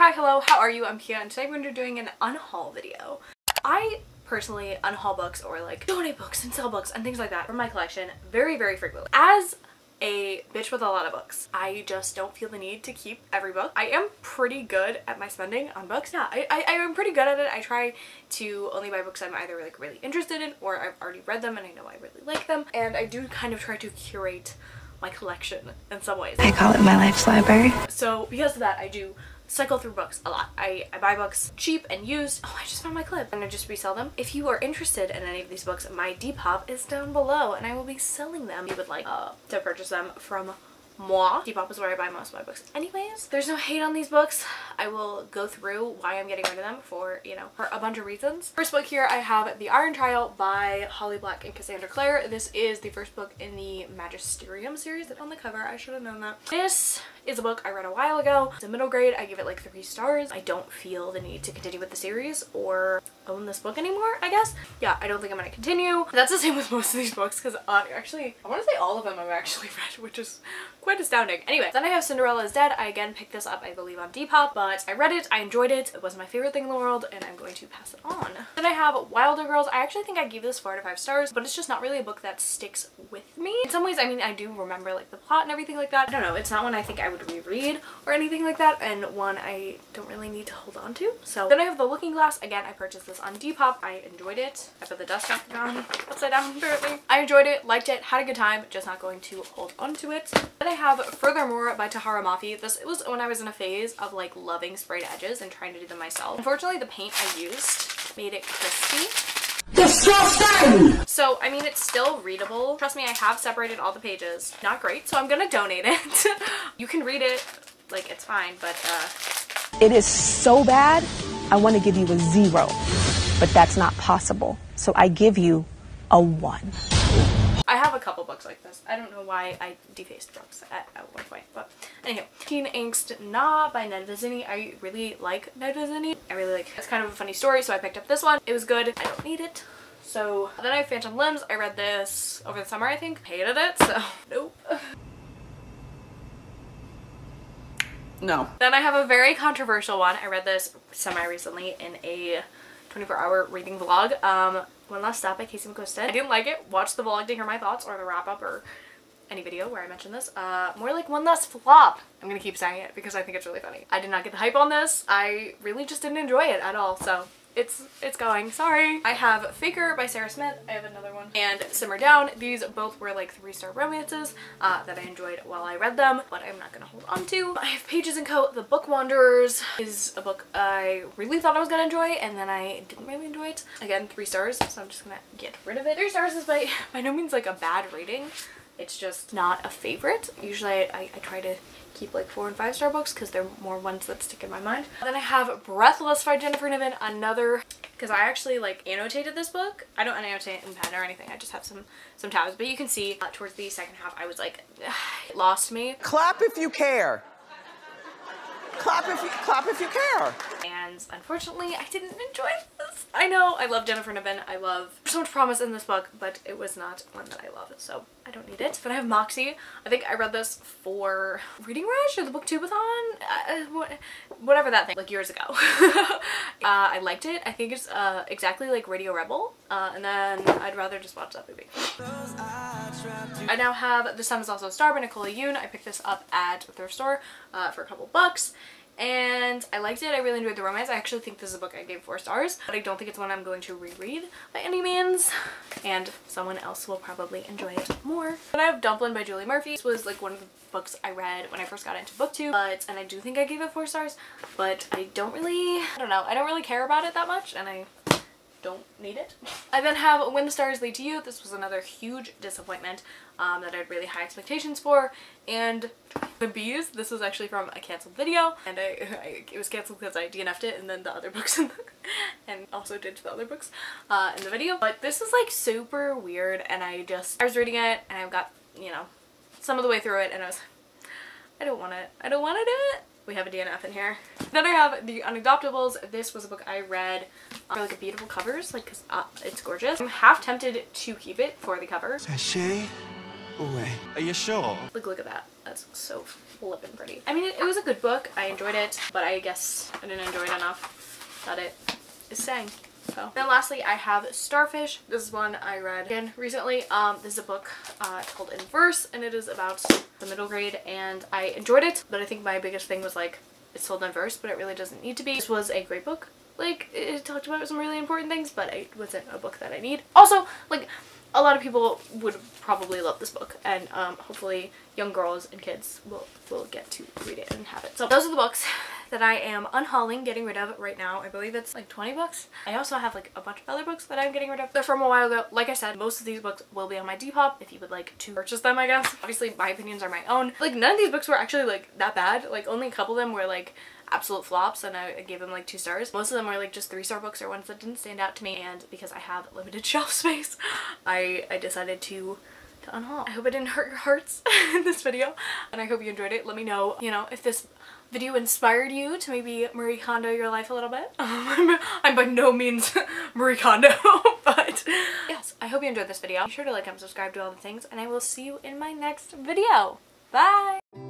hi, hello, how are you? I'm Kia, and today we're going to be doing an unhaul video. I personally unhaul books or like donate books and sell books and things like that from my collection very, very frequently. As a bitch with a lot of books, I just don't feel the need to keep every book. I am pretty good at my spending on books. Yeah, I am pretty good at it. I try to only buy books I'm either like really interested in or I've already read them and I know I really like them. And I do kind of try to curate my collection in some ways. I call it my life's library. So because of that, I do cycle through books a lot. I buy books cheap and used. Oh, I just found my clip. I'm gonna just resell them. If you are interested in any of these books, my Depop is down below and I will be selling them. If you would like to purchase them from moi. Depop is where I buy most of my books anyways. There's no hate on these books. I will go through why I'm getting rid of them for, you know, for a bunch of reasons. First book here, I have The Iron Trial by Holly Black and Cassandra Clare. This is the first book in the Magisterium series. On the cover, I should have known that. This is a book I read a while ago. It's a middle grade. I give it like 3 stars. I don't feel the need to continue with the series or own this book anymore, I guess. Yeah, I don't think I'm gonna continue. That's the same with most of these books because actually, I want to say all of them I've actually read, which is quite astounding. Anyway, then I have Cinderella is Dead. I again picked this up, I believe, on Depop, but I read it, I enjoyed it. It wasn't my favorite thing in the world, and I'm going to pass it on. Then I have Wilder Girls. I actually think I gave this 4 out of 5 stars, but it's just not really a book that sticks with me. In some ways, I mean, I do remember like the plot and everything like that. I don't know, it's not one I think I would reread or anything like that, and one I don't really need to hold on to. So then I have The Looking Glass. Again, I purchased this on Depop. I enjoyed it. I put the dust jacket on upside down apparently. I enjoyed it, liked it, had a good time, just not going to hold on to it. Then I have Furthermore by Tahara Mafi. This was when I was in a phase of like loving sprayed edges and trying to do them myself. Unfortunately, the paint I used made it crispy. Disgusting! So, I mean, it's still readable. Trust me, I have separated all the pages. Not great, so I'm gonna donate it. You can read it, like, it's fine, but It is so bad, I want to give you a 0, but that's not possible. So I give you a 1. I have a couple books like this. I don't know why I defaced books at one point, but anyhow. Teen Angst Na by Niven. I really like Niven. I really like it. It's kind of a funny story, so I picked up this one. It was good. I don't need it. So then I have Phantom Limbs. I read this over the summer, I think. Hated it, so nope. No. Then I have a very controversial one. I read this semi-recently in a 24-hour reading vlog. One Last Stop by Casey McCoisted. I didn't like it. Watch the vlog to hear my thoughts or the wrap-up or any video where I mention this. More like One Last Flop. I'm gonna keep saying it because I think it's really funny. I did not get the hype on this. I really just didn't enjoy it at all, so it's going. Sorry. I have Faker by Sarah Smith. I have another one. And Simmer Down. These both were like 3-star romances that I enjoyed while I read them, but I'm not gonna hold on to. I have Pages and Co. The Book Wanderers is a book I really thought I was gonna enjoy, and then I didn't really enjoy it. Again, 3 stars, so I'm just gonna get rid of it. 3 stars is by no means like a bad rating. It's just not a favorite. Usually I try to keep like 4- and 5-star books because they're more ones that stick in my mind. Then I have Breathalyzed by Jennifer Niven, another, because I actually like annotated this book. I don't annotate in pen or anything. I just have some tabs, but you can see towards the second half I was like, it lost me. Clap if you care. Clap if you care. And unfortunately, I didn't enjoy this. I know, I love Jennifer Niven. I love so much promise in this book, but it was not one that I love, so I don't need it. Then I have Moxie. I think I read this for Reading Rush or the Booktubeathon, whatever that thing, like years ago. I liked it. I think it's exactly like Radio Rebel, and then I'd rather just watch that movie. I now have The Sun Is Also a Star by Nicola Yoon. I picked this up at a thrift store for a couple bucks. And I liked it. I really enjoyed the romance. I actually think this is a book I gave 4 stars, but I don't think it's one I'm going to reread by any means, and someone else will probably enjoy it more. Then I have Dumpling by Julie Murphy. This was like one of the books I read when I first got into booktube, and I do think I gave it 4 stars, but I don't really care about it that much, and I don't need it. I then have When the Stars Lead to You. This was another huge disappointment that I had really high expectations for. And The Bees, this was actually from a canceled video, and it was canceled because I DNF'd it and then the other books and also did the other books in the video. But this is like super weird, and I was reading it and I got, you know, some of the way through it and I don't want to do it. We have a DNF in here. Then I have The Unadoptables. This was a book I read for like a beautiful covers, like because it's gorgeous. I'm half tempted to keep it for the cover. Sachet away. Are you sure? Like, look at that. That's so flippin' pretty. I mean, it was a good book. I enjoyed it, but I guess I didn't enjoy it enough that it is staying. So. Then lastly, I have Starfish. This is one I read again recently. This is a book called In Verse, and it is about the middle grade, and I enjoyed it, but I think my biggest thing was like, it's told in verse, but it really doesn't need to be. This was a great book. Like, it talked about some really important things, but it wasn't a book that I need. Also, like, a lot of people would probably love this book, and hopefully young girls and kids will get to read it and have it. So those are the books that I am unhauling, getting rid of right now. I believe it's like 20 books. I also have like a bunch of other books that I'm getting rid of. They're from a while ago. Like I said, most of these books will be on my Depop if you would like to purchase them, I guess. Obviously, my opinions are my own. Like, none of these books were actually like that bad. Like, only a couple of them were like absolute flops, and I gave them like 2 stars. Most of them were like just 3-star books or ones that didn't stand out to me, and because I have limited shelf space, I decided to unhaul. I hope I didn't hurt your hearts in this video, and I hope you enjoyed it. Let me know, you know, if this video inspired you to maybe Marie Kondo your life a little bit. I'm by no means Marie Kondo, but yes, I hope you enjoyed this video. Be sure to like and subscribe to all the things, and I will see you in my next video. Bye!